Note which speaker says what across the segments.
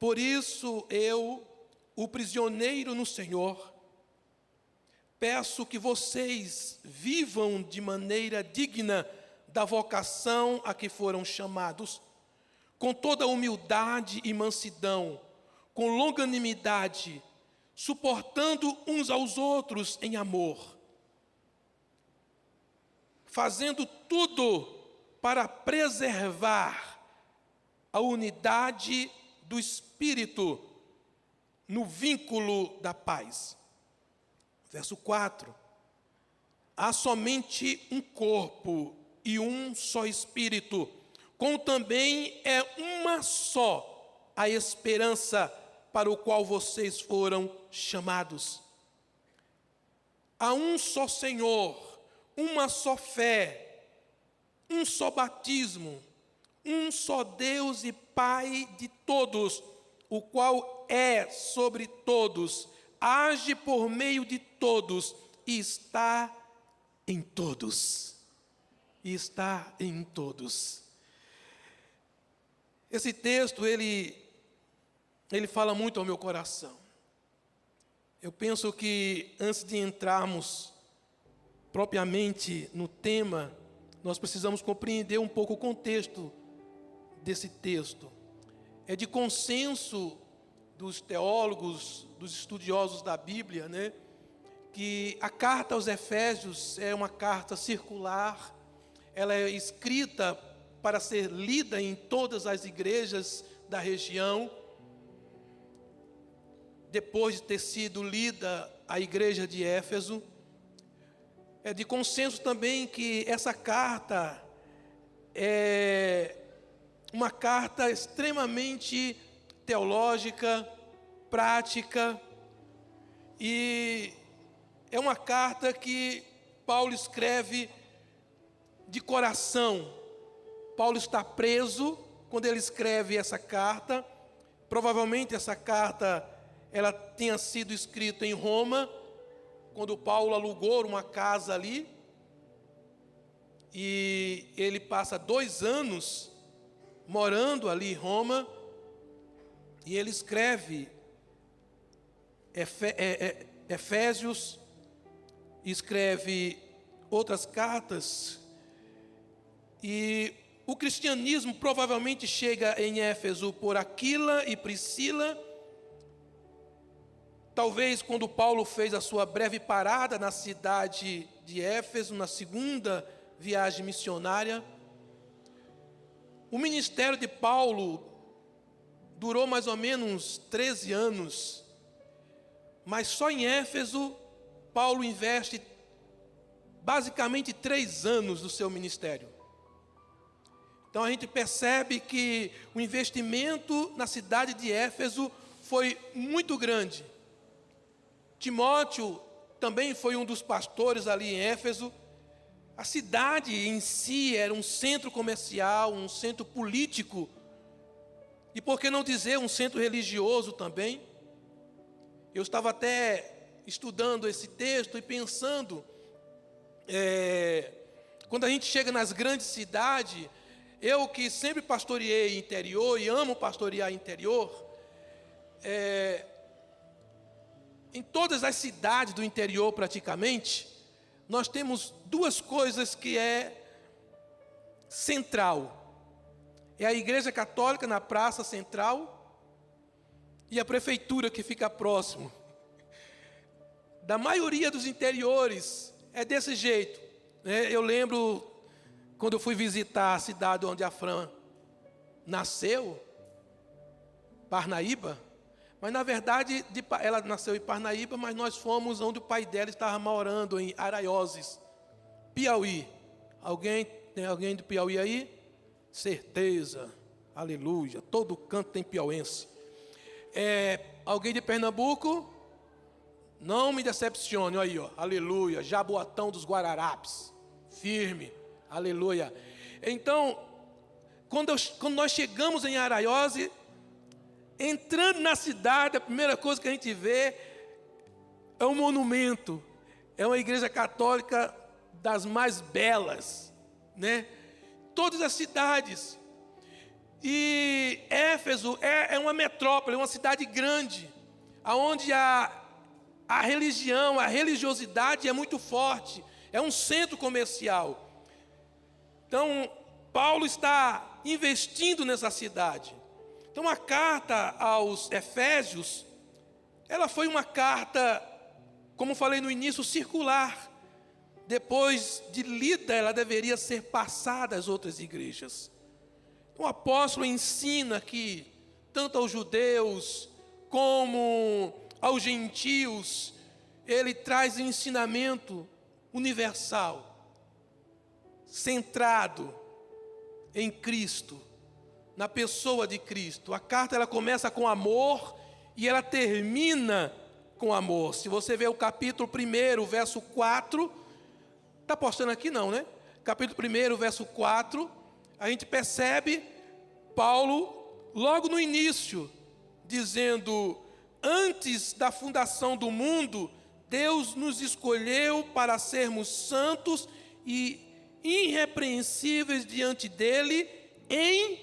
Speaker 1: Por isso eu, o prisioneiro no Senhor, peço que vocês vivam de maneira digna da vocação a que foram chamados, com toda humildade e mansidão, com longanimidade, suportando uns aos outros em amor, fazendo tudo para preservar a unidade do Espírito no vínculo da paz. Verso 4. Há somente um corpo e um só Espírito, como também é uma só a esperança para o qual vocês foram chamados. Há um só Senhor, uma só fé, um só batismo, um só Deus e Pai de todos, o qual é sobre todos, age por meio de todos e está em todos. E está em todos. Esse texto, ele fala muito ao meu coração. Eu penso que antes de entrarmos propriamente no tema, nós precisamos compreender um pouco o contexto desse texto. É de consenso dos teólogos, dos estudiosos da Bíblia, né, que a carta aos Efésios é uma carta circular, ela é escrita para ser lida em todas as igrejas da região. Depois de ter sido lida a igreja de Éfeso, é de consenso também que essa carta é uma carta extremamente teológica, prática, e é uma carta que Paulo escreve de coração. Paulo está preso quando ele escreve essa carta. Provavelmente essa carta ela tenha sido escrita em Roma, quando Paulo alugou uma casa ali, e ele passa 2 anos morando ali em Roma, e ele escreve Efésios, escreve outras cartas, e o cristianismo provavelmente chega em Éfeso por Aquila e Priscila. Talvez quando Paulo fez a sua breve parada na cidade de Éfeso, na segunda viagem missionária. O ministério de Paulo durou mais ou menos 13 anos, mas só em Éfeso, Paulo investe basicamente 3 anos do seu ministério. Então a gente percebe que o investimento na cidade de Éfeso foi muito grande. Timóteo também foi um dos pastores ali em Éfeso. A cidade em si era um centro comercial, um centro político, e por que não dizer um centro religioso também. Eu estava até estudando esse texto e pensando, quando a gente chega nas grandes cidades, eu que sempre pastoreei interior e amo pastorear interior, em todas as cidades do interior praticamente, nós temos 2 coisas que é central. É a igreja católica na praça central e a prefeitura que fica próximo. Da maioria dos interiores é desse jeito, né? Eu lembro quando eu fui visitar a cidade onde a Fran nasceu, Parnaíba. Mas na verdade ela nasceu em Parnaíba, mas nós fomos onde o pai dela estava morando, em Araioses, Piauí. Tem alguém do Piauí aí? Certeza, aleluia, todo canto tem piauense. Alguém de Pernambuco? Não me decepcione, olha aí, ó, aleluia, Jaboatão dos Guararapes, firme, aleluia. Então, quando nós chegamos em Araioses, entrando na cidade, a primeira coisa que a gente vê é um monumento, é uma igreja católica das mais belas, né? Todas as cidades. E Éfeso é uma metrópole, uma cidade grande, onde a religião, a religiosidade é muito forte, é um centro comercial. Então, Paulo está investindo nessa cidade. Então, a carta aos Efésios, ela foi uma carta, como falei no início, circular. Depois de lida, ela deveria ser passada às outras igrejas. O apóstolo ensina que, tanto aos judeus como aos gentios, ele traz um ensinamento universal, centrado em Cristo, na pessoa de Cristo. A carta ela começa com amor e ela termina com amor. Se você ver o capítulo 1, verso 4, está postando aqui não, né? Capítulo 1, verso 4, a gente percebe Paulo, logo no início, dizendo: antes da fundação do mundo, Deus nos escolheu para sermos santos e irrepreensíveis diante dele em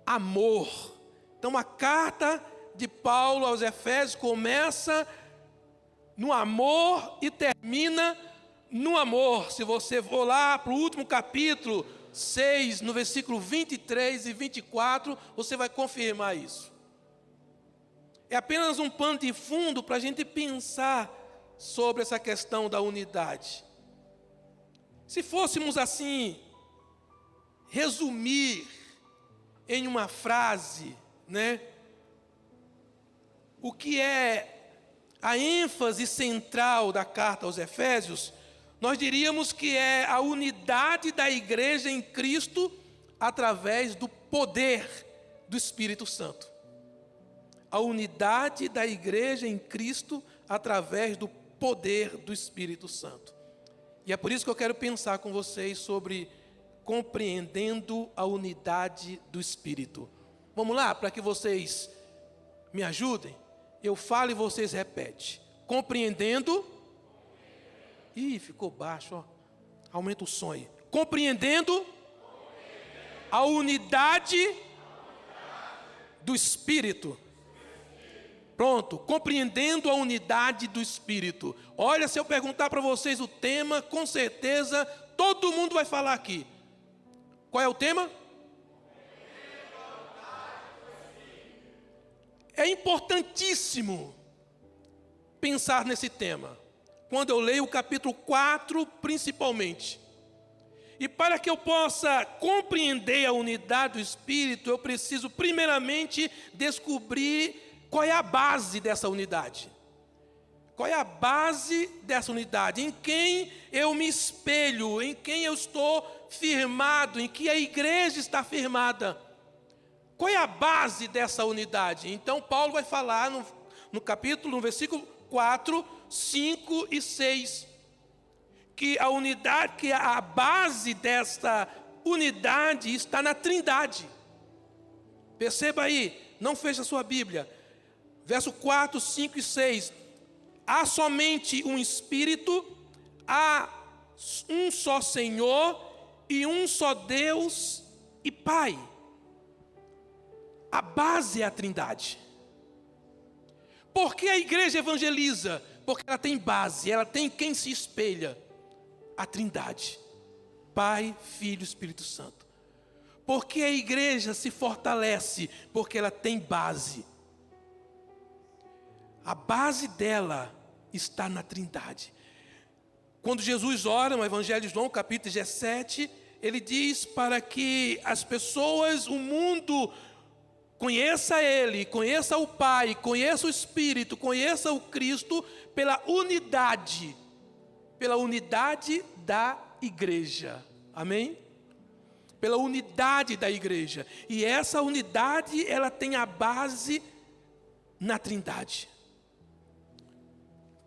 Speaker 1: amor. Então a carta de Paulo aos Efésios começa no amor e termina no amor. Se você for lá para o último capítulo 6, no versículo 23 e 24, você vai confirmar isso. É apenas um pano de fundo para a gente pensar sobre essa questão da unidade. Se fôssemos assim, resumir em uma frase, né, o que é a ênfase central da carta aos Efésios, nós diríamos que é a unidade da igreja em Cristo através do poder do Espírito Santo. A unidade da igreja em Cristo através do poder do Espírito Santo. E é por isso que eu quero pensar com vocês sobre compreendendo a unidade do Espírito. Vamos lá, para que vocês me ajudem? Eu falo e vocês repetem. Compreendendo. Ih, ficou baixo, ó. Aumenta o som aí. Compreendendo a unidade do Espírito. Pronto, compreendendo a unidade do Espírito. Olha, se eu perguntar para vocês o tema, com certeza todo mundo vai falar aqui. Qual é o tema? É importantíssimo pensar nesse tema, quando eu leio o capítulo 4, principalmente. E para que eu possa compreender a unidade do Espírito, eu preciso primeiramente descobrir qual é a base dessa unidade. Qual é a base dessa unidade? Em quem eu me espelho, em quem eu estou firmado, em que a igreja está firmada. Qual é a base dessa unidade? Então Paulo vai falar no capítulo, no versículo 4, 5 e 6, que a unidade, que a base dessa unidade está na Trindade. Perceba aí, não feche a sua Bíblia. Verso 4, 5 e 6. Há somente um Espírito, há um só Senhor e um só Deus e Pai. A base é a Trindade. Por que a igreja evangeliza? Porque ela tem base, ela tem quem se espelha. A Trindade. Pai, Filho e Espírito Santo. Por que a igreja se fortalece? Porque ela tem base. A base dela está na Trindade. Quando Jesus ora no Evangelho de João, capítulo 17, ele diz para que as pessoas, o mundo, conheça Ele, conheça o Pai, conheça o Espírito, conheça o Cristo pela unidade da igreja. Amém? Pela unidade da igreja. E essa unidade, ela tem a base na Trindade.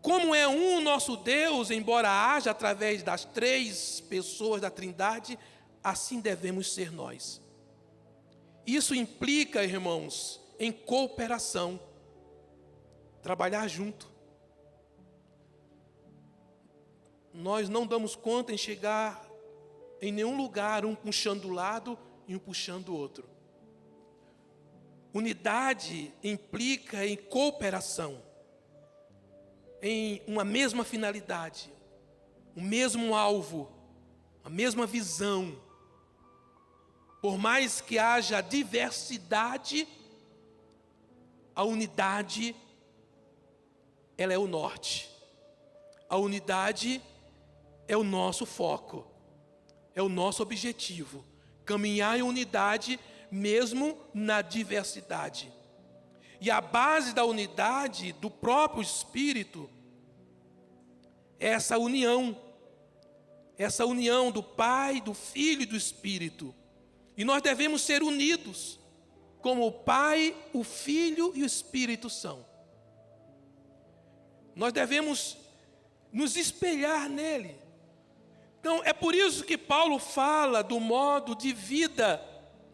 Speaker 1: Como é um nosso Deus, embora haja através das 3 pessoas da Trindade, assim devemos ser nós. Isso implica, irmãos, em cooperação, trabalhar junto. Nós não damos conta em chegar em nenhum lugar, um puxando o lado e um puxando o outro. Unidade implica em cooperação, em uma mesma finalidade, o mesmo alvo, a mesma visão. Por mais que haja diversidade, a unidade, ela é o norte. A unidade é o nosso foco, é o nosso objetivo. Caminhar em unidade mesmo na diversidade. E a base da unidade do próprio Espírito é essa união do Pai, do Filho e do Espírito. E nós devemos ser unidos, como o Pai, o Filho e o Espírito são. Nós devemos nos espelhar nele. Então, é por isso que Paulo fala do modo de vida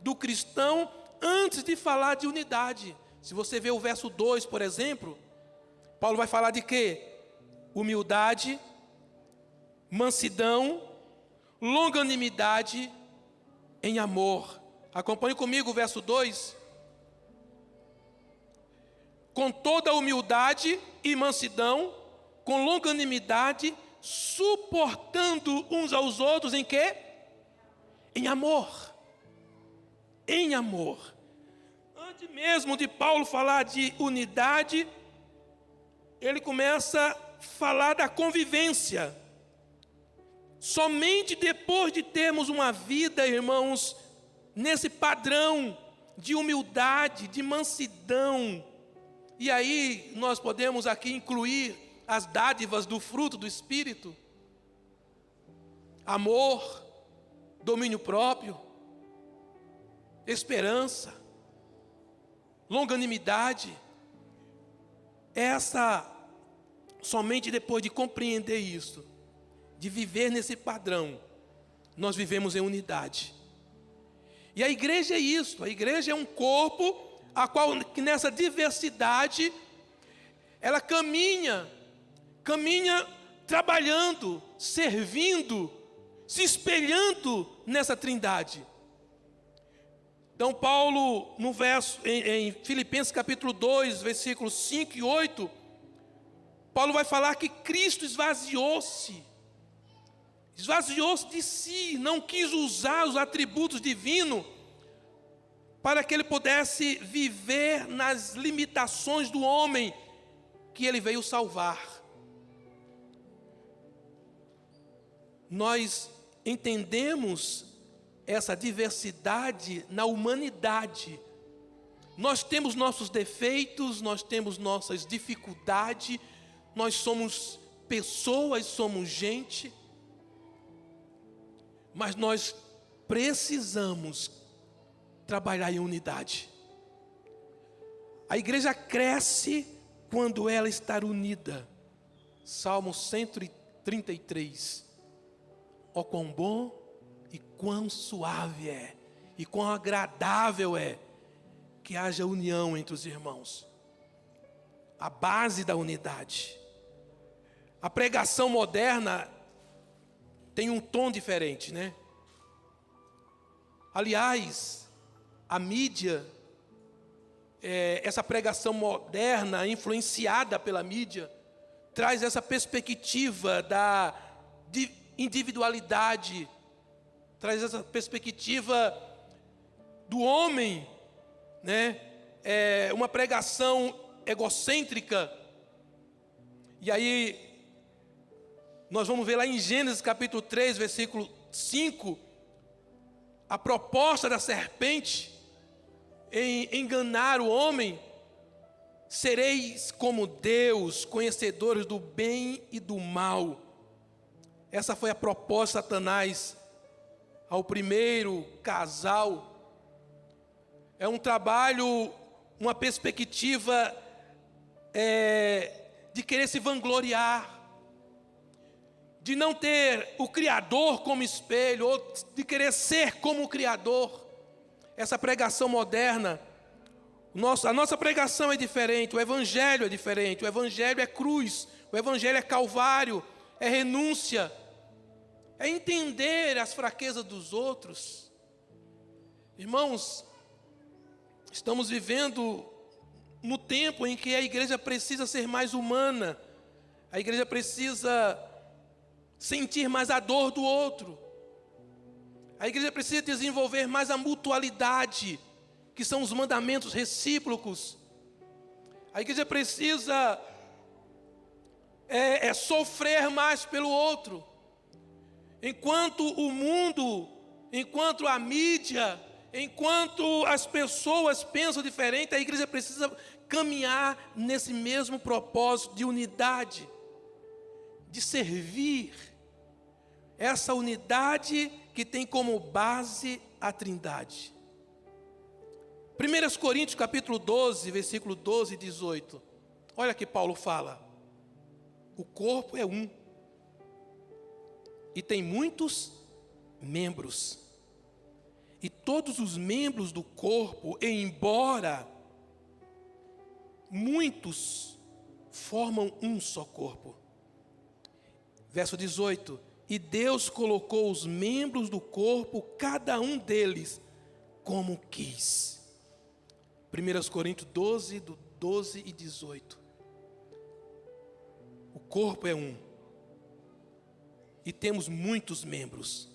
Speaker 1: do cristão antes de falar de unidade. Se você ver o verso 2, por exemplo, Paulo vai falar de quê? Humildade, mansidão, longanimidade em amor. Acompanhe comigo o verso 2. Com toda humildade e mansidão, com longanimidade, suportando uns aos outros em quê? Em amor. Em amor. Antes mesmo de Paulo falar de unidade, ele começa a falar da convivência. Somente depois de termos uma vida, irmãos, nesse padrão de humildade, de mansidão, e aí nós podemos aqui incluir as dádivas do fruto do Espírito: amor, domínio próprio, esperança, longanimidade. Somente depois de compreender isso, de viver nesse padrão, nós vivemos em unidade. E a igreja é isso, a igreja é um corpo, a qual que nessa diversidade, ela caminha trabalhando, servindo, se espelhando nessa trindade. Então Paulo, no verso, em Filipenses capítulo 2, versículos 5 e 8, Paulo vai falar que Cristo esvaziou-se de si, não quis usar os atributos divinos para que ele pudesse viver nas limitações do homem que ele veio salvar. Nós entendemos essa diversidade na humanidade. Nós temos nossos defeitos, nós temos nossas dificuldades, nós somos pessoas, somos gente, mas nós precisamos trabalhar em unidade. A igreja cresce quando ela está unida. Salmo 133. Ó quão bom e quão suave é, e quão agradável é que haja união entre os irmãos. A base da unidade. A pregação moderna tem um tom diferente, né? Aliás, a mídia, essa pregação moderna, influenciada pela mídia, traz essa perspectiva de individualidade, traz essa perspectiva do homem, né? Uma pregação egocêntrica. E aí, nós vamos ver lá em Gênesis capítulo 3, versículo 5, a proposta da serpente em enganar o homem: sereis como Deus, conhecedores do bem e do mal. Essa foi a proposta de Satanás ao primeiro casal. É um trabalho, uma perspectiva de querer se vangloriar, de não ter o Criador como espelho, ou de querer ser como o Criador. Essa pregação moderna, a nossa pregação é diferente, o Evangelho é diferente, o Evangelho é cruz, o Evangelho é calvário, é renúncia, é entender as fraquezas dos outros. Irmãos, Estamos vivendo no tempo em que a igreja precisa ser mais humana, a igreja precisa sentir mais a dor do outro, a igreja precisa desenvolver mais a mutualidade, que são os mandamentos recíprocos. A igreja precisa sofrer mais pelo outro. Enquanto o mundo, enquanto a mídia, enquanto as pessoas pensam diferente, a igreja precisa caminhar nesse mesmo propósito de unidade, de servir. Essa unidade que tem como base a Trindade. 1 Coríntios capítulo 12, versículo 12 e 18. Olha que Paulo fala. O corpo é um e tem muitos membros. E todos os membros do corpo, embora muitos, formam um só corpo. Verso 18. E Deus colocou os membros do corpo, cada um deles, como quis. 1 Coríntios 12, do 12 e 18. O corpo é um. E temos muitos membros.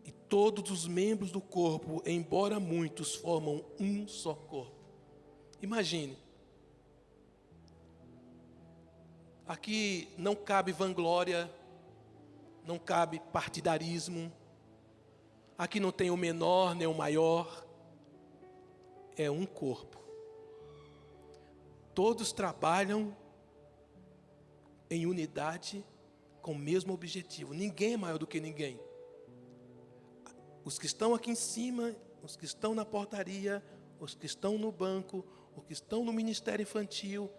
Speaker 1: E todos os membros do corpo, embora muitos, formam um só corpo. Imagine. Aqui não cabe vanglória, não cabe partidarismo. Aqui não tem o menor nem o maior. É um corpo. Todos trabalham em unidade com o mesmo objetivo. Ninguém é maior do que ninguém. Os que estão aqui em cima, os que estão na portaria, os que estão no banco, os que estão no ministério infantil,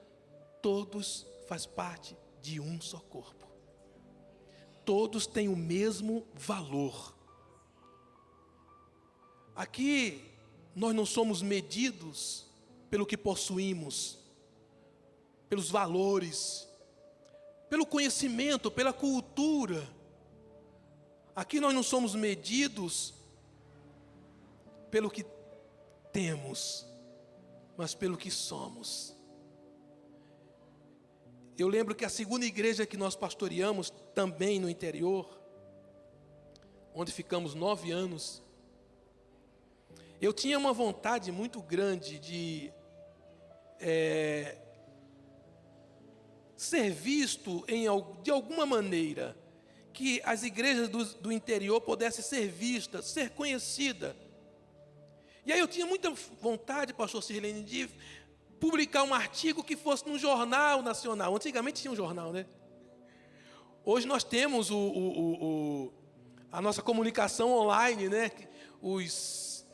Speaker 1: todos fazem parte de um só corpo. Todos têm o mesmo valor. Aqui nós não somos medidos pelo que possuímos, pelos valores, pelo conhecimento, pela cultura. Aqui nós não somos medidos pelo que temos, mas pelo que somos. Eu lembro que a segunda igreja que nós pastoreamos, também no interior, onde ficamos 9 anos, eu tinha uma vontade muito grande de ser visto de alguma maneira, que as igrejas do interior pudessem ser vistas, ser conhecidas. E aí eu tinha muita vontade, pastor Sirlene, de publicar um artigo que fosse num jornal nacional. Antigamente tinha um jornal, né? Hoje nós temos a nossa comunicação online, né? Os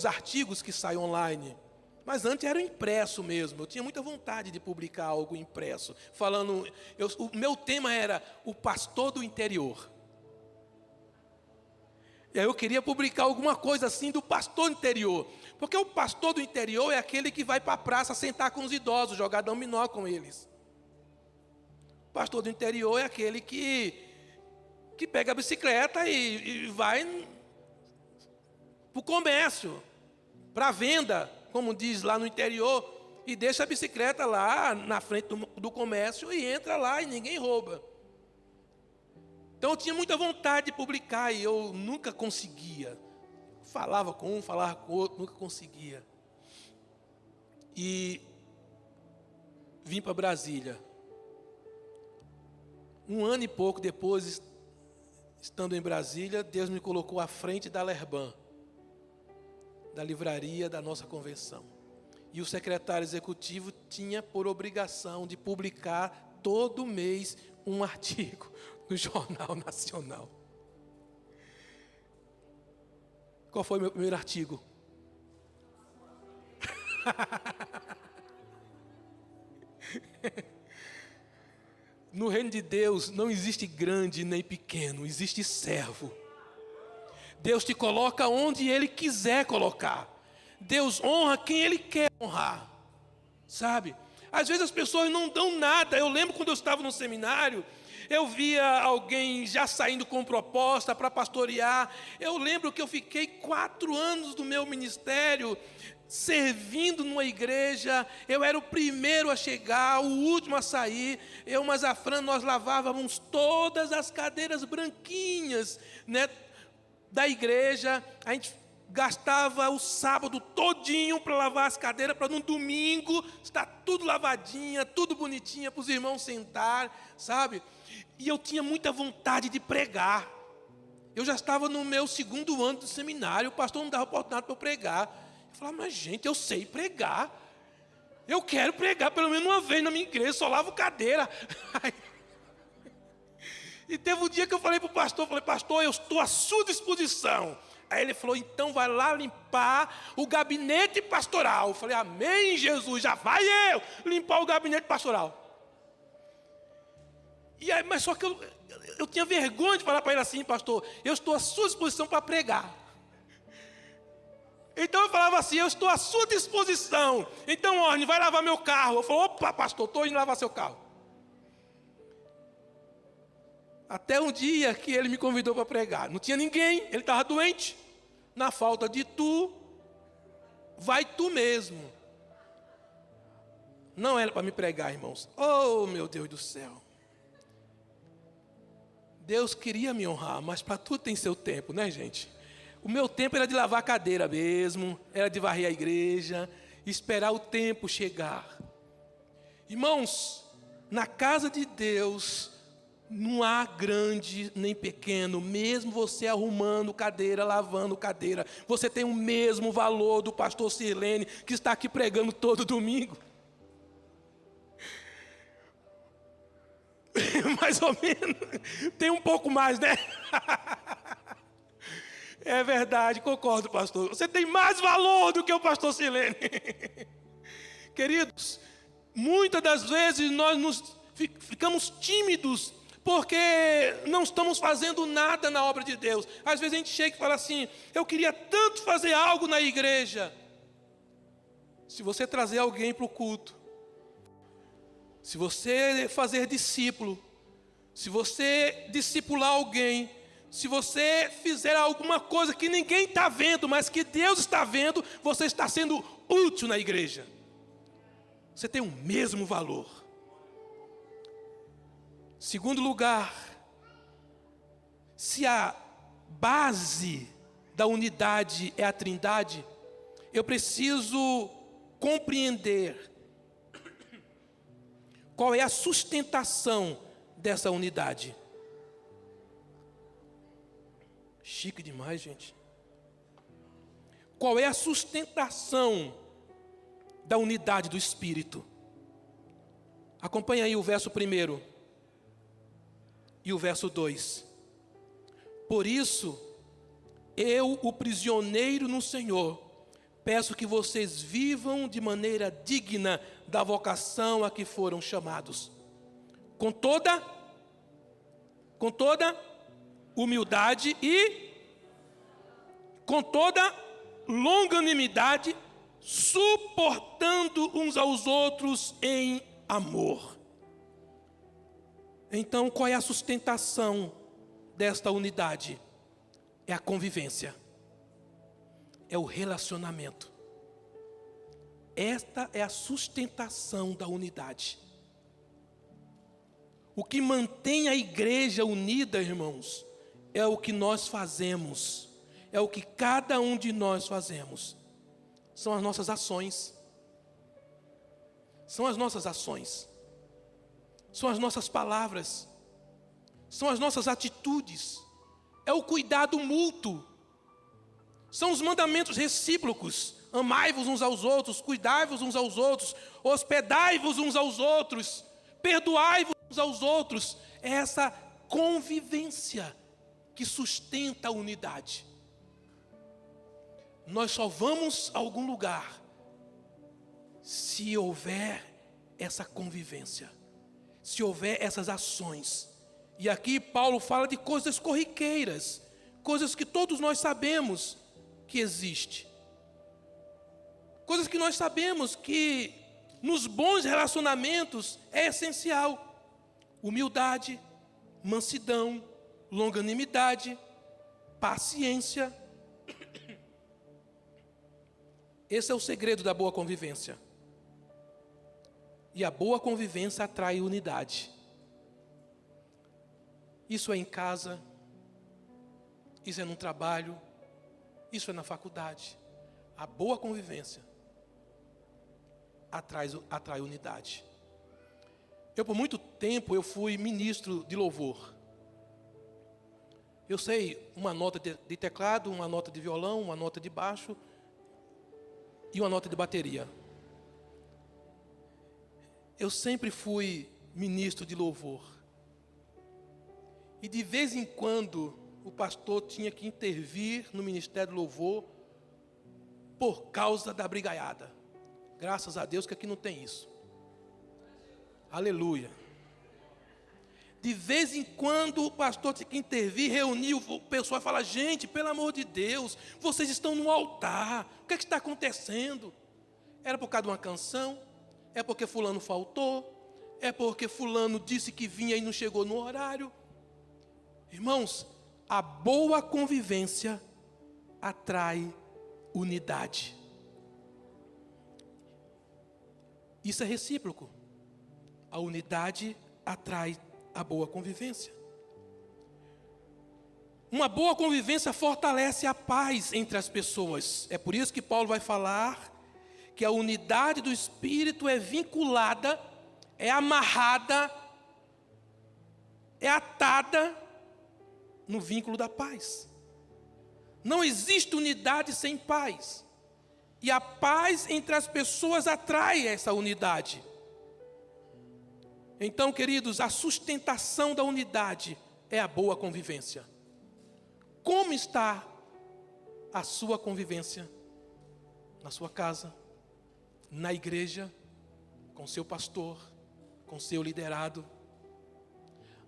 Speaker 1: artigos que saem online. Mas antes era o impresso mesmo. Eu tinha muita vontade de publicar algo impresso. O meu tema era o pastor do interior. E aí eu queria publicar alguma coisa assim do pastor do interior. Porque o pastor do interior é aquele que vai para a praça sentar com os idosos, jogar dominó com eles. O pastor do interior é aquele que pega a bicicleta e vai para o comércio, para a venda, como diz lá no interior, e deixa a bicicleta lá na frente do comércio e entra lá e ninguém rouba. Então eu tinha muita vontade de publicar e eu nunca conseguia. Falava com um, falava com o outro, nunca conseguia. E vim para Brasília. 1 ano e pouco depois, estando em Brasília, Deus me colocou à frente da Lerban, da livraria da nossa convenção. E o secretário executivo tinha por obrigação de publicar todo mês um artigo no Jornal Nacional. Qual foi o meu primeiro artigo? No reino de Deus não existe grande nem pequeno, existe servo. Deus te coloca onde Ele quiser colocar. Deus honra quem Ele quer honrar, sabe? Às vezes as pessoas não dão nada. Eu lembro quando eu estava no seminário, eu via alguém já saindo com proposta para pastorear. Eu lembro que eu fiquei 4 anos do meu ministério servindo numa igreja, eu era o primeiro a chegar, o último a sair. Eu, mas a Fran, nós lavávamos todas as cadeiras branquinhas, né, da igreja. A gente gastava o sábado todinho para lavar as cadeiras, para no domingo estar tudo lavadinha, tudo bonitinha, para os irmãos sentar, sabe? E eu tinha muita vontade de pregar. Eu já estava no meu 2º ano do seminário, o pastor não dava oportunidade para eu pregar. Eu falava, mas gente, eu sei pregar. Eu quero pregar pelo menos uma vez na minha igreja, só lavo cadeira. E teve um dia que eu falei para o pastor, pastor, eu estou à sua disposição. Aí ele falou, então vai lá limpar o gabinete pastoral. Eu falei, amém, Jesus, já vai eu limpar o gabinete pastoral. E aí, mas só que eu tinha vergonha de falar para ele assim, pastor, eu estou à sua disposição para pregar. Então eu falava assim, eu estou à sua disposição. Então, Orne, vai lavar meu carro. Eu falei, opa, pastor, estou indo lavar seu carro. Até um dia que ele me convidou para pregar. Não tinha ninguém, ele estava doente. Na falta de tu, vai tu mesmo. Não era para me pregar, irmãos. Oh, meu Deus do céu. Deus queria me honrar, mas para tudo tem seu tempo, né, gente? O meu tempo era de lavar a cadeira mesmo, era de varrer a igreja, esperar o tempo chegar. Irmãos, na casa de Deus, não há grande nem pequeno, mesmo você arrumando cadeira, lavando cadeira, você tem o mesmo valor do pastor Sirlene, que está aqui pregando todo domingo. Mais ou menos, tem um pouco mais, né? É verdade, concordo, pastor. Você tem mais valor do que o pastor Silene. Queridos, muitas das vezes nós ficamos tímidos porque não estamos fazendo nada na obra de Deus. Às vezes a gente chega e fala assim, eu queria tanto fazer algo na igreja. Se você trazer alguém para o culto, se você fazer discípulo, se você discipular alguém, se você fizer alguma coisa que ninguém está vendo, mas que Deus está vendo, você está sendo útil na igreja. Você tem o mesmo valor. Segundo lugar, se a base da unidade é a Trindade, eu preciso compreender qual é a sustentação dessa unidade. Chique demais, gente. Qual é a sustentação da unidade do Espírito? Acompanha aí o verso 1 e o verso 2. Por isso, eu, o prisioneiro no Senhor, peço que vocês vivam de maneira digna da vocação a que foram chamados. Com toda humildade e com toda longanimidade, suportando uns aos outros em amor. Então, qual é a sustentação desta unidade? É a convivência. É o relacionamento. Esta é a sustentação da unidade. O que mantém a igreja unida, irmãos, é o que nós fazemos. É o que cada um de nós fazemos. São as nossas ações. São as nossas ações. São as nossas palavras. São as nossas atitudes. É o cuidado mútuo. São os mandamentos recíprocos. Amai-vos uns aos outros, cuidai-vos uns aos outros, hospedai-vos uns aos outros, perdoai-vos uns aos outros. É essa convivência que sustenta a unidade. Nós só vamos a algum lugar se houver essa convivência, se houver essas ações. E aqui Paulo fala de coisas corriqueiras, coisas que todos nós sabemos que existe. Coisas que nós sabemos que nos bons relacionamentos é essencial. Humildade, mansidão, longanimidade, paciência. Esse é o segredo da boa convivência. E a boa convivência atrai unidade. Isso é em casa, isso é no trabalho, isso é na faculdade. A boa convivência atrai unidade. Por muito tempo, eu fui ministro de louvor. Eu sei uma nota de teclado, uma nota de violão, uma nota de baixo e uma nota de bateria. Eu sempre fui ministro de louvor. E de vez em quando, o pastor tinha que intervir no ministério do louvor por causa da brigaiada. Graças a Deus que aqui não tem isso. Aleluia. De vez em quando o pastor tinha que intervir, reunir o pessoal e falar: gente, pelo amor de Deus, vocês estão no altar, o que é que está acontecendo? Era por causa de uma canção? É porque fulano faltou? É porque fulano disse que vinha e não chegou no horário? Irmãos, a boa convivência atrai unidade. Isso é recíproco. A unidade atrai a boa convivência. Uma boa convivência fortalece a paz entre as pessoas. É por isso que Paulo vai falar que a unidade do Espírito é vinculada, é amarrada, é atada no vínculo da paz. Não existe unidade sem paz. E a paz entre as pessoas atrai essa unidade. Então, queridos, a sustentação da unidade é a boa convivência. Como está a sua convivência na sua casa, na igreja, com seu pastor, com seu liderado?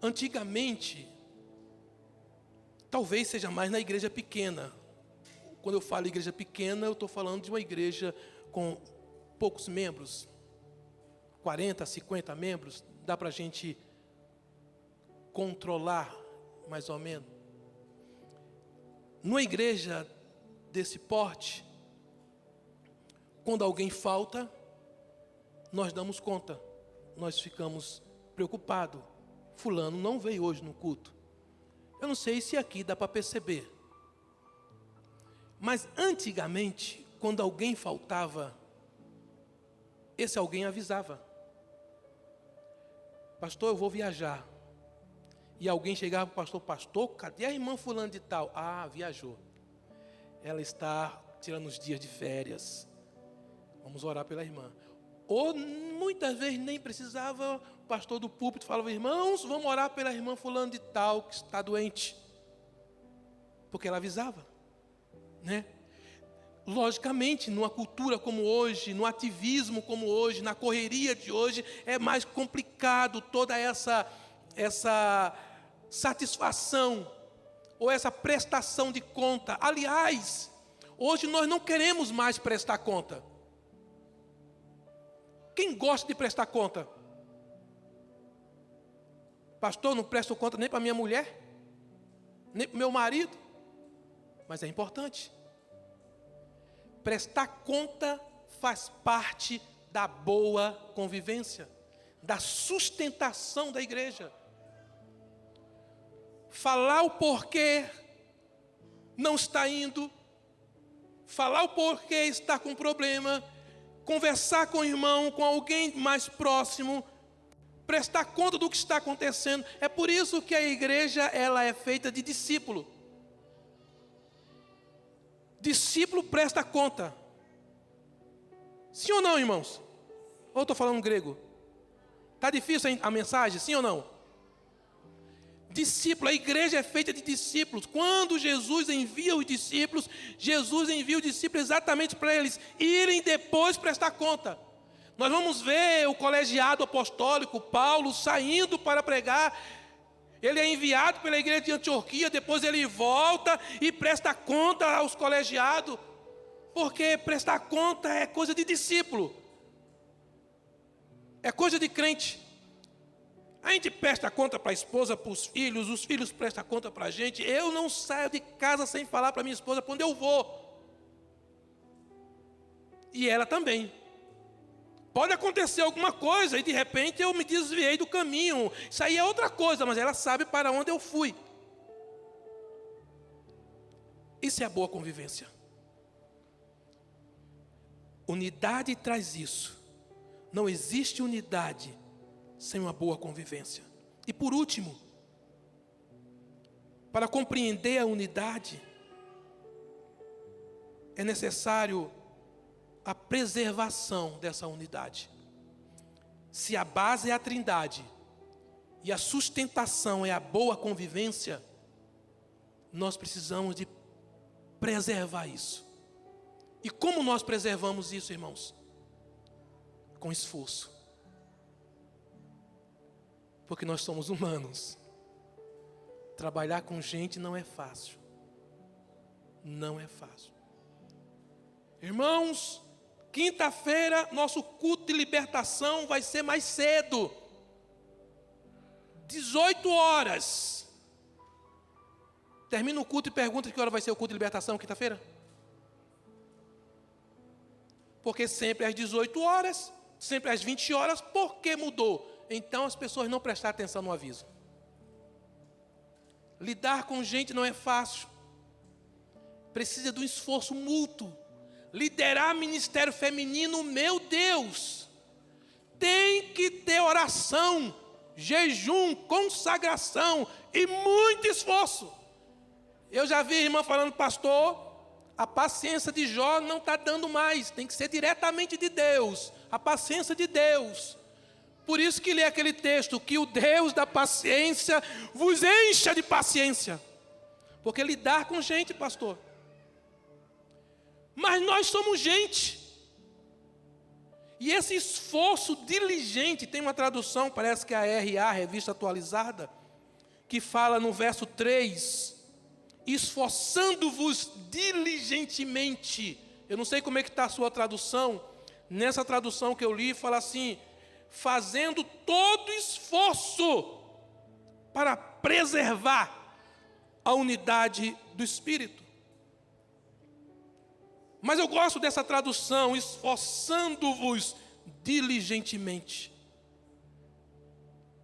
Speaker 1: Antigamente, talvez seja mais na igreja pequena. Quando eu falo igreja pequena, eu estou falando de uma igreja com poucos membros, 40, 50 membros. Dá para a gente controlar, mais ou menos. Numa igreja desse porte, quando alguém falta, nós damos conta. Nós ficamos preocupados. Fulano não veio hoje no culto. Eu não sei se aqui dá para perceber. Mas antigamente, quando alguém faltava, esse alguém avisava: pastor, eu vou viajar. E alguém chegava para o pastor: pastor, cadê a irmã fulano de tal? Ah, viajou. Ela está tirando os dias de férias. Vamos orar pela irmã. Ou muitas vezes nem precisava, o pastor do púlpito falava: irmãos, vamos orar pela irmã fulano de tal que está doente. Porque ela avisava, né? Logicamente, numa cultura como hoje, no ativismo como hoje, na correria de hoje, é mais complicado toda essa satisfação ou essa prestação de conta. Aliás, hoje nós não queremos mais prestar conta. Quem gosta de prestar conta? Pastor, não presto conta nem para minha mulher, nem para o meu marido. Mas é importante. Prestar conta faz parte da boa convivência, da sustentação da igreja. Falar o porquê não está indo, falar o porquê está com problema, conversar com o irmão, com alguém mais próximo, prestar conta do que está acontecendo. É por isso que a igreja ela é feita de discípulo. Discípulo presta conta. Sim ou não, irmãos? Ou estou falando grego? Está difícil a mensagem? Sim ou não? Discípulo, a igreja é feita de discípulos. Quando Jesus envia os discípulos exatamente para eles irem depois prestar conta. Nós vamos ver o colegiado apostólico, Paulo, saindo para pregar. Ele é enviado pela igreja de Antioquia, depois ele volta e presta conta aos colegiados, porque prestar conta é coisa de discípulo, é coisa de crente. A gente presta conta para a esposa, para os filhos prestam conta para a gente. Eu não saio de casa sem falar para minha esposa para onde eu vou. E ela também. Pode acontecer alguma coisa e de repente eu me desviei do caminho. Isso aí é outra coisa, mas ela sabe para onde eu fui. Isso é a boa convivência. Unidade traz isso. Não existe unidade sem uma boa convivência. E por último, para compreender a unidade, é necessário a preservação dessa unidade. Se a base é a Trindade e a sustentação é a boa convivência, nós precisamos de preservar isso. E como nós preservamos isso, irmãos? Com esforço. Porque nós somos humanos. Trabalhar com gente não é fácil. Não é fácil. Irmãos, quinta-feira, nosso culto de libertação vai ser mais cedo. 18 horas. Termina o culto e pergunta que hora vai ser o culto de libertação, quinta-feira? Porque sempre às 18 horas, sempre às 20 horas, por que mudou? Então as pessoas não prestaram atenção no aviso. Lidar com gente não é fácil. Precisa de um esforço mútuo. Liderar ministério feminino, meu Deus, tem que ter oração, jejum, consagração e muito esforço. Eu já vi irmã falando, pastor, a paciência de Jó não está dando mais, tem que ser diretamente de Deus, a paciência de Deus. Por isso que lê aquele texto, que o Deus da paciência vos encha de paciência. Porque lidar com gente, pastor. Mas nós somos gente. E esse esforço diligente, tem uma tradução, parece que é a RA, Revista Atualizada, que fala no verso 3, esforçando-vos diligentemente. Eu não sei como é que está a sua tradução. Nessa tradução que eu li, fala assim, fazendo todo esforço para preservar a unidade do Espírito. Mas eu gosto dessa tradução, esforçando-vos diligentemente.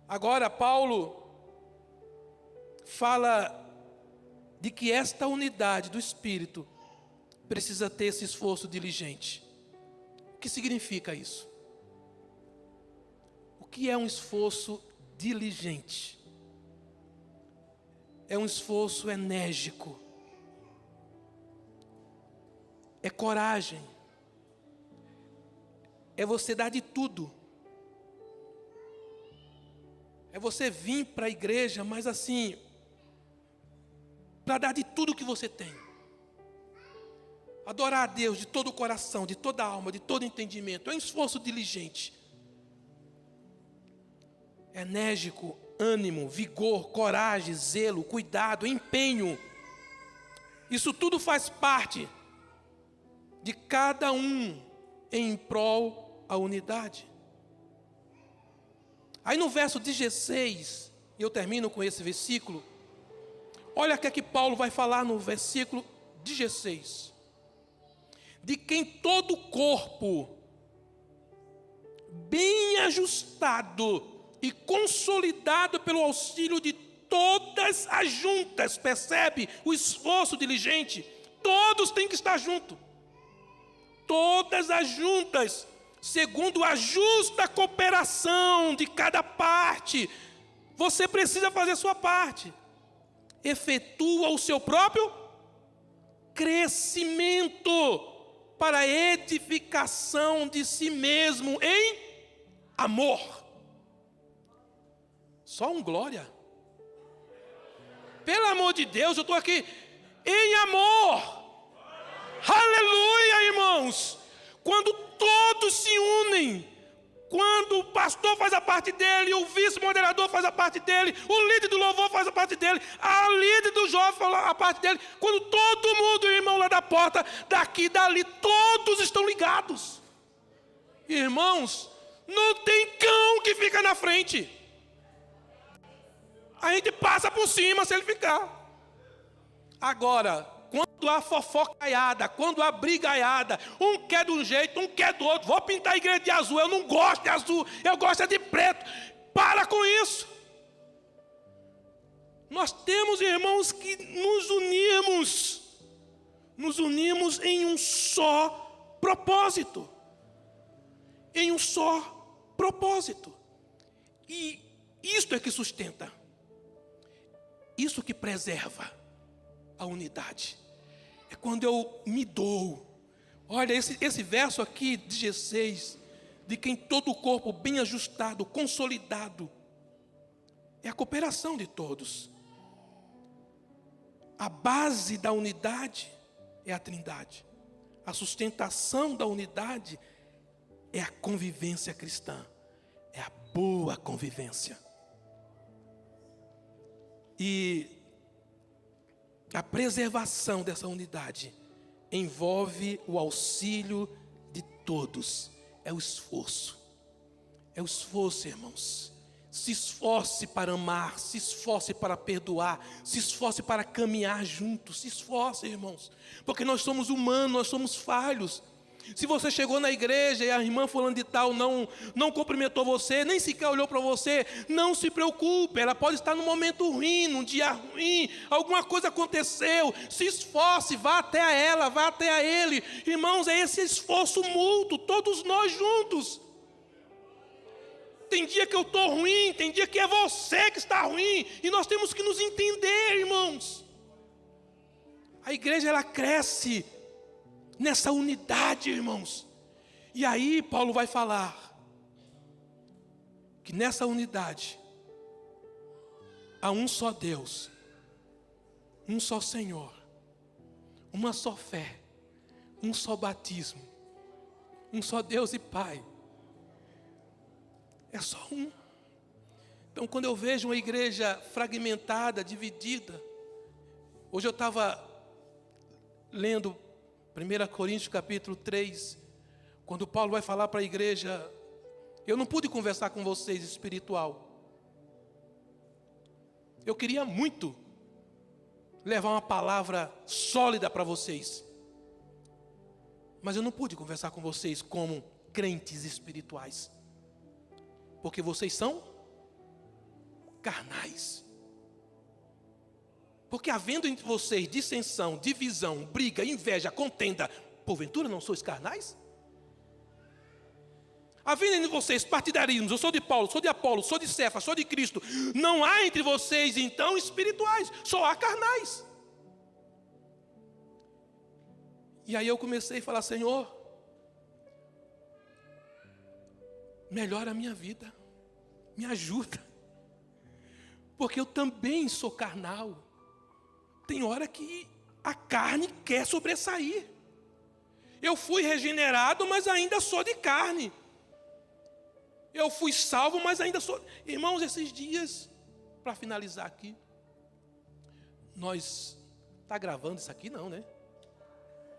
Speaker 1: Agora, Paulo fala de que esta unidade do Espírito precisa ter esse esforço diligente. O que significa isso? O que é um esforço diligente? É um esforço enérgico. É coragem. É você dar de tudo. É você vir para a igreja, mas assim, para dar de tudo que você tem. Adorar a Deus de todo o coração, de toda a alma, de todo entendimento. É um esforço diligente. Enérgico, ânimo, vigor, coragem, zelo, cuidado, empenho. Isso tudo faz parte de cada um em prol a unidade. Aí no verso 16, e eu termino com esse versículo, olha o que é que Paulo vai falar no versículo 16. De quem todo o corpo, bem ajustado e consolidado pelo auxílio de todas as juntas, percebe o esforço diligente? Todos têm que estar juntos. Todas as juntas, segundo a justa cooperação de cada parte, você precisa fazer a sua parte. Efetua o seu próprio crescimento para a edificação de si mesmo em amor. Só um glória. Pelo amor de Deus, eu estou aqui em amor. Aleluia, irmãos. Quando todos se unem, quando o pastor faz a parte dele, o vice-moderador faz a parte dele, o líder do louvor faz a parte dele, a líder do jovem faz a parte dele, quando todo mundo, irmão, lá da porta, daqui, dali, todos estão ligados. Irmãos, não tem cão que fica na frente. A gente passa por cima se ele ficar. Agora, quando quando há fofocaiada, quando há brigaiada, um quer de um jeito, um quer do outro, vou pintar a igreja de azul, eu não gosto de azul, eu gosto de preto. Para com isso. Nós temos, irmãos, que nos unimos em um só propósito. Em um só propósito. E isto é que sustenta. Isso que preserva a unidade. É quando eu me dou. Olha, esse verso aqui de G6, de quem todo o corpo bem ajustado, consolidado, é a cooperação de todos. A base da unidade é a Trindade. A sustentação da unidade é a convivência cristã. É a boa convivência. E a preservação dessa unidade envolve o auxílio de todos. É o esforço. É o esforço, irmãos. Se esforce para amar, se esforce para perdoar, se esforce para caminhar juntos, se esforce, irmãos. Porque nós somos humanos, nós somos falhos. Se você chegou na igreja e a irmã fulano de tal não cumprimentou você, nem sequer olhou para você, não se preocupe, ela pode estar num momento ruim, num dia ruim, alguma coisa aconteceu, se esforce, vá até a ela, vá até a ele. Irmãos, é esse esforço mútuo, todos nós juntos. Tem dia que eu estou ruim, tem dia que é você que está ruim, e nós temos que nos entender, irmãos. A igreja, ela cresce nessa unidade, irmãos. E aí Paulo vai falar que nessa unidade há um só Deus, um só Senhor, uma só fé, um só batismo, um só Deus e Pai. É só um. Então, quando eu vejo uma igreja fragmentada, dividida, hoje eu estava lendo 1 Coríntios capítulo 3, quando Paulo vai falar para a igreja, eu não pude conversar com vocês espiritual. Eu queria muito levar uma palavra sólida para vocês, mas eu não pude conversar com vocês como crentes espirituais, porque vocês são carnais. Porque havendo entre vocês dissensão, divisão, briga, inveja, contenda, porventura não sois carnais? Havendo entre vocês partidarismos, eu sou de Paulo, sou de Apolo, sou de Cefas, sou de Cristo, não há entre vocês então espirituais, só há carnais. E aí eu comecei a falar, Senhor, melhora a minha vida, me ajuda, porque eu também sou carnal. Tem hora que a carne quer sobressair. Eu fui regenerado, mas ainda sou de carne. Eu fui salvo, mas ainda sou... Irmãos, esses dias, para finalizar aqui, nós... Está gravando isso aqui não, né?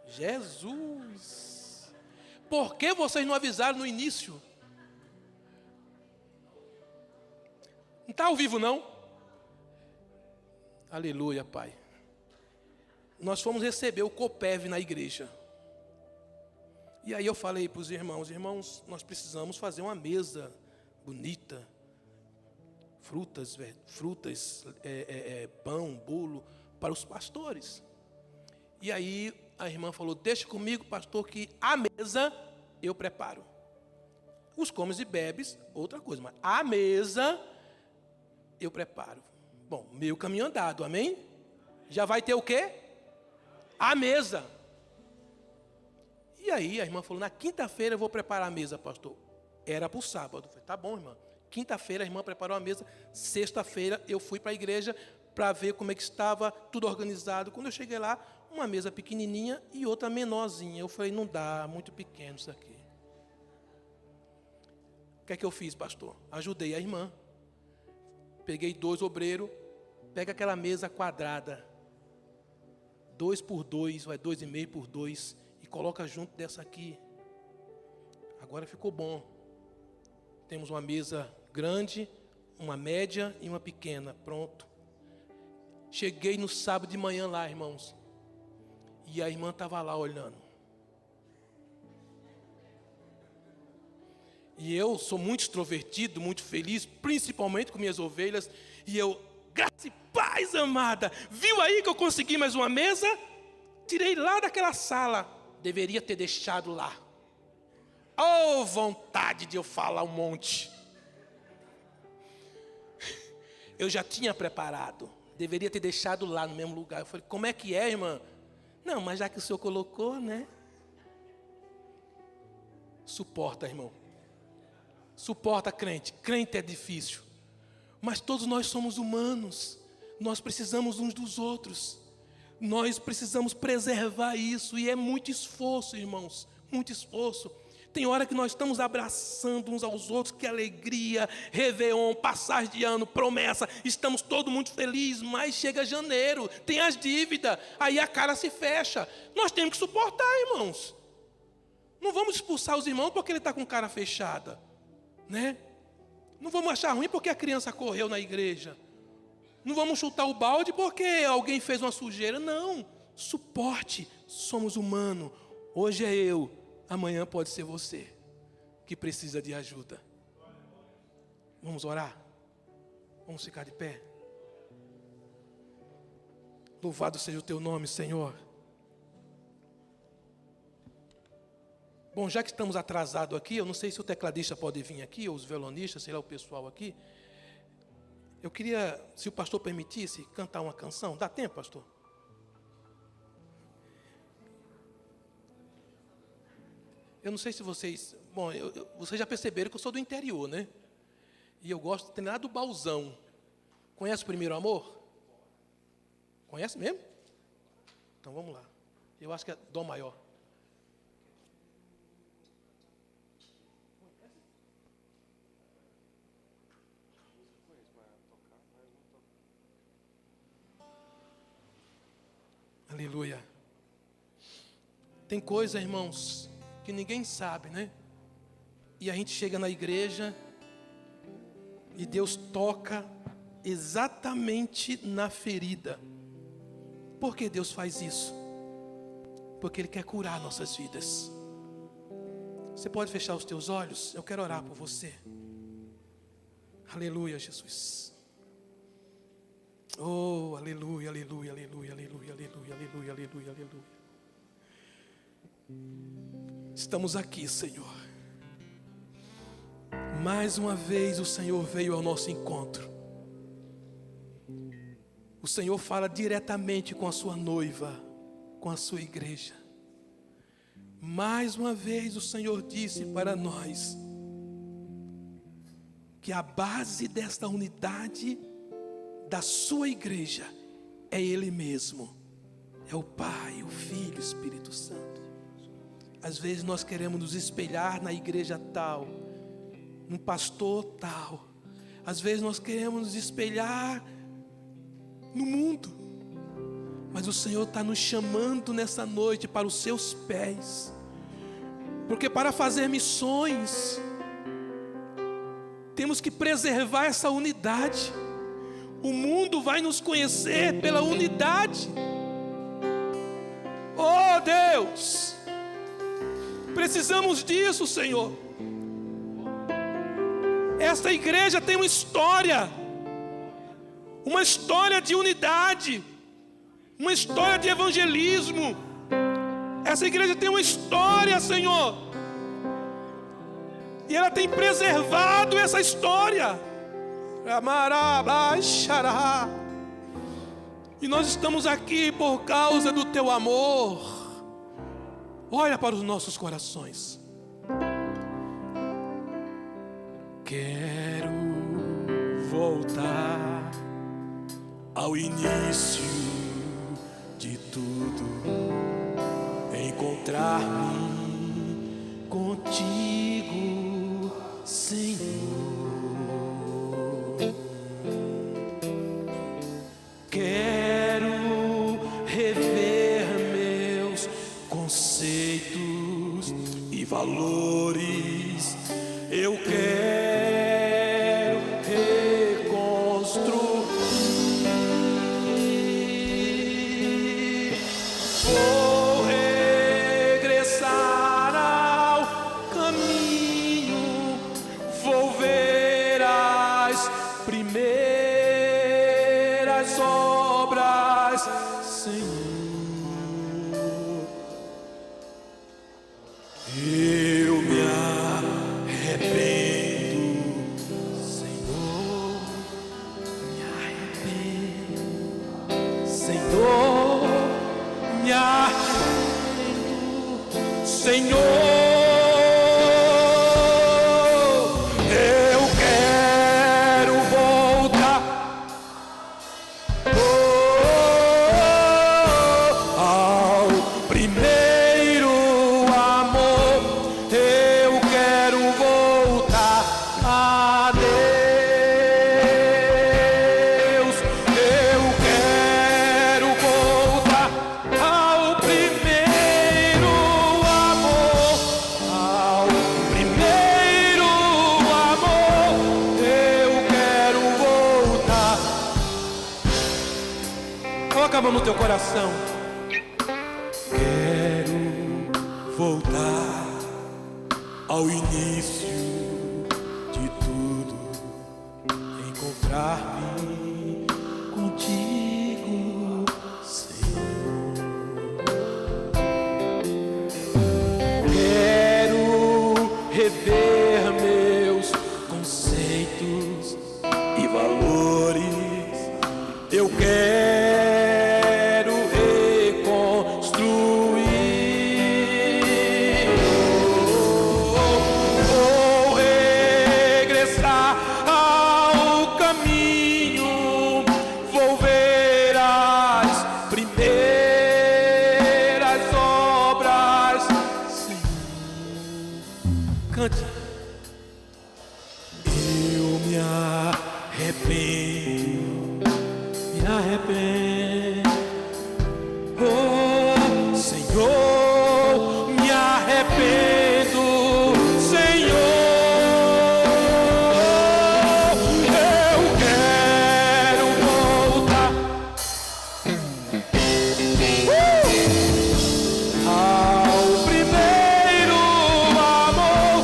Speaker 1: Jesus! Por que vocês não avisaram no início? Não está ao vivo, não? Aleluia, Pai. Nós fomos receber o Copeve na igreja. E aí eu falei para os irmãos, nós precisamos fazer uma mesa bonita. Frutas, pão, bolo, para os pastores. E aí a irmã falou, deixa comigo, pastor, que a mesa eu preparo. Os comes e bebes, outra coisa, mas a mesa eu preparo. Bom, meio caminho andado, amém? Já vai ter o quê? A mesa. E aí a irmã falou, na quinta-feira eu vou preparar a mesa, pastor. Era para o sábado. Eu falei, tá bom, irmã. Quinta-feira a irmã preparou a mesa. Sexta-feira eu fui para a igreja para ver como é que estava tudo organizado. Quando eu cheguei lá, uma mesa pequenininha e outra menorzinha. Eu falei, não dá, muito pequeno isso aqui. O que é que eu fiz, pastor? Ajudei a irmã. Peguei 2 obreiros, pega aquela mesa quadrada, 2 por 2, ou é 2,5 por 2, e coloca junto dessa aqui. Agora ficou bom. Temos uma mesa grande, uma média e uma pequena, pronto. Cheguei no sábado de manhã lá, irmãos. E a irmã estava lá olhando. E eu sou muito extrovertido, muito feliz, principalmente com minhas ovelhas. E eu, graça e paz, amada, viu aí que eu consegui mais uma mesa? Tirei lá daquela sala. Deveria ter deixado lá. Oh, vontade de eu falar um monte. Eu já tinha preparado. Deveria ter deixado lá no mesmo lugar. Eu falei, como é que é, irmã? Não, mas já que o senhor colocou, né? Suporta, irmão. Suporta, crente. Crente é difícil. Mas todos nós somos humanos. Nós precisamos uns dos outros. Nós precisamos preservar isso. E é muito esforço, irmãos. Muito esforço. Tem hora que nós estamos abraçando uns aos outros. Que alegria. Réveillon, passagem de ano, promessa. Estamos todos muito felizes. Mas chega janeiro. Tem as dívidas. Aí a cara se fecha. Nós temos que suportar, irmãos. Não vamos expulsar os irmãos porque ele está com cara fechada. Né? Não vamos achar ruim porque a criança correu na igreja. Não vamos chutar o balde porque alguém fez uma sujeira. Não, suporte, somos humanos. Hoje é eu, amanhã pode ser você que precisa de ajuda. Vamos orar? Vamos ficar de pé? Louvado seja o teu nome, Senhor. Bom, já que estamos atrasados aqui, eu não sei se o tecladista pode vir aqui, ou os violonistas, sei lá, o pessoal aqui. Eu queria, se o pastor permitisse, cantar uma canção. Dá tempo, pastor? Eu não sei se vocês... Bom, vocês já perceberam que eu sou do interior, né? E eu gosto de treinar do Bauzão. Conhece o Primeiro Amor? Conhece mesmo? Então vamos lá. Eu acho que é Dó maior. Aleluia. Tem coisa, irmãos, que ninguém sabe, né? E a gente chega na igreja e Deus toca exatamente na ferida. Por que Deus faz isso? Porque Ele quer curar nossas vidas. Você pode fechar os teus olhos? Eu quero orar por você. Aleluia, Jesus. Oh, aleluia, aleluia, aleluia, aleluia, aleluia, aleluia, aleluia, aleluia. Estamos aqui, Senhor. Mais uma vez o Senhor veio ao nosso encontro. O Senhor fala diretamente com a sua noiva, com a sua igreja. Mais uma vez o Senhor disse para nós que a base desta unidade da sua igreja é Ele mesmo, é o Pai, o Filho, o Espírito Santo. Às vezes nós queremos nos espelhar na igreja tal, num pastor tal. Às vezes nós queremos nos espelhar no mundo, mas o Senhor está nos chamando nessa noite para os seus pés, porque para fazer missões temos que preservar essa unidade. O mundo vai nos conhecer pela unidade. Oh Deus, precisamos disso, Senhor. Esta igreja tem uma história de unidade, uma história de evangelismo. Essa igreja tem uma história, Senhor, e ela tem preservado essa história. E nós estamos aqui por causa do teu amor. Olha para os nossos corações. Quero voltar ao início de tudo, encontrar-me contigo, Senhor. Quero rever meus conceitos e valores. Eu quero reconstruir. Coloca a mão no teu coração.
Speaker 2: Quero voltar ao início de tudo, encontrar-me contigo, Senhor. Quero rever meus conceitos e valores. Eu quero reconstruir. Vou regressar ao caminho. Vou ver as primeiras obras.
Speaker 1: Cante.
Speaker 2: Eu me arrependo. Me arrependo, oh Senhor, me arrependo, Senhor. Eu quero voltar ao primeiro amor.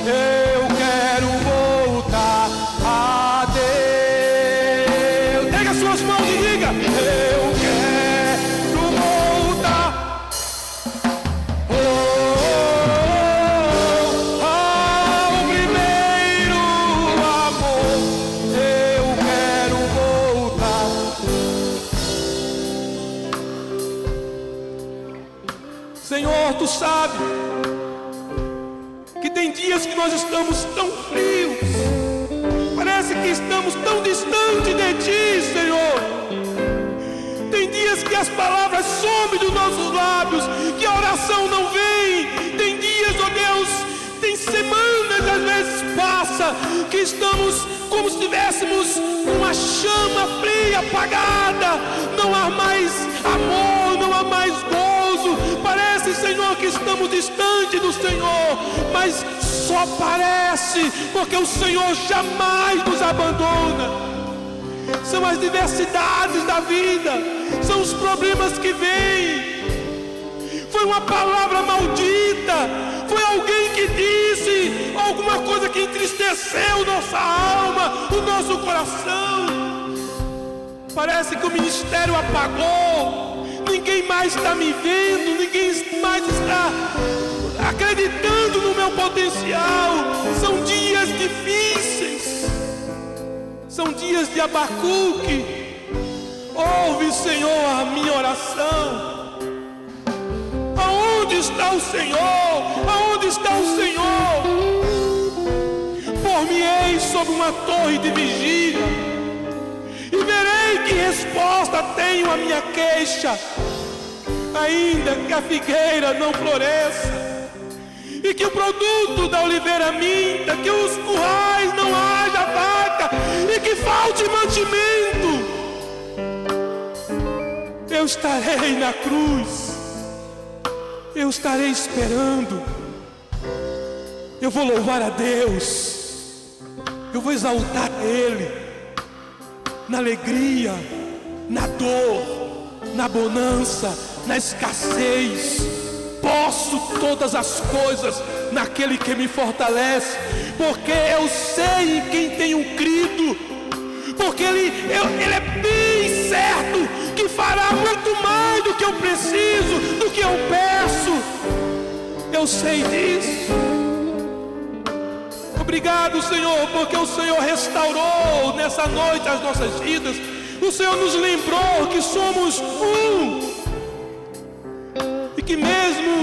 Speaker 2: Eu quero voltar a Deus. Pega as suas mãos e diga: eu quero voltar ao primeiro amor. Eu quero voltar.
Speaker 1: Senhor, tu sabe que tem dias que nós estamos tão frios, parece que estamos tão distantes de ti, Senhor. Tem dias que as palavras somem dos nossos lábios, que a oração não vem. Tem dias, ó Deus, tem semanas, às vezes passa, que estamos como se tivéssemos uma chama fria, apagada. Não há mais amor, não há mais gozo. Parece, Senhor, que estamos distantes do Senhor, mas só parece, porque o Senhor jamais nos abandona. São as diversidades da vida, são os problemas que vêm. Foi uma palavra maldita, foi alguém que disse alguma coisa que entristeceu nossa alma, o nosso coração. Parece que o ministério apagou, ninguém mais está me vendo, ninguém mais está acreditando no meu potencial. São dias difíceis, são dias de Abacuque. Ouve, Senhor, a minha oração. Aonde está o Senhor? Aonde está o Senhor? Por-me-ei sobre uma torre de vigília e verei que resposta tenho à minha queixa. Ainda que a figueira não floresça e que o produto da oliveira minta, que os currais não haja vaca e que falte mantimento, eu estarei na cruz, eu estarei esperando, eu vou louvar a Deus, eu vou exaltar Ele, na alegria, na dor, na bonança, na escassez. Posso todas as coisas naquele que me fortalece, porque eu sei em quem tenho crido, porque Ele é bem certo que fará muito mais do que eu preciso, do que eu peço. Eu sei disso. Obrigado, Senhor, porque o Senhor restaurou nessa noite as nossas vidas. O Senhor nos lembrou que somos um, e que mesmo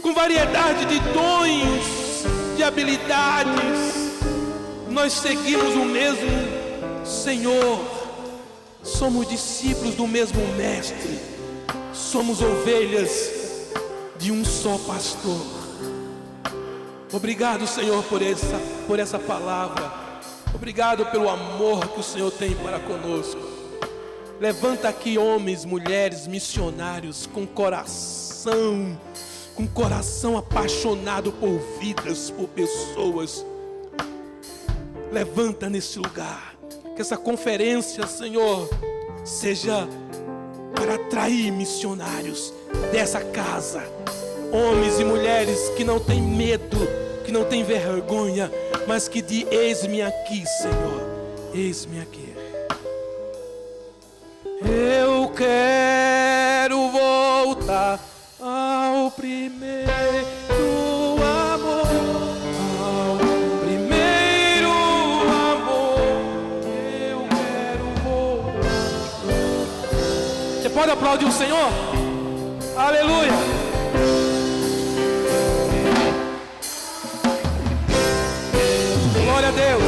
Speaker 1: com variedade de dons, de habilidades, nós seguimos o mesmo Senhor. Somos discípulos do mesmo Mestre, somos ovelhas de um só pastor. Obrigado, Senhor, por essa palavra. Obrigado pelo amor que o Senhor tem para conosco. Levanta aqui homens, mulheres, missionários com coração apaixonado por vidas, por pessoas. Levanta nesse lugar. Que essa conferência, Senhor, seja para atrair missionários dessa casa, homens e mulheres que não têm medo, que não têm vergonha, mas que dizem: eis-me aqui, Senhor, eis-me aqui. Eu quero voltar ao primeiro amor, ao primeiro amor. Eu quero voltar. Você pode aplaudir o Senhor? Aleluia. Glória a Deus.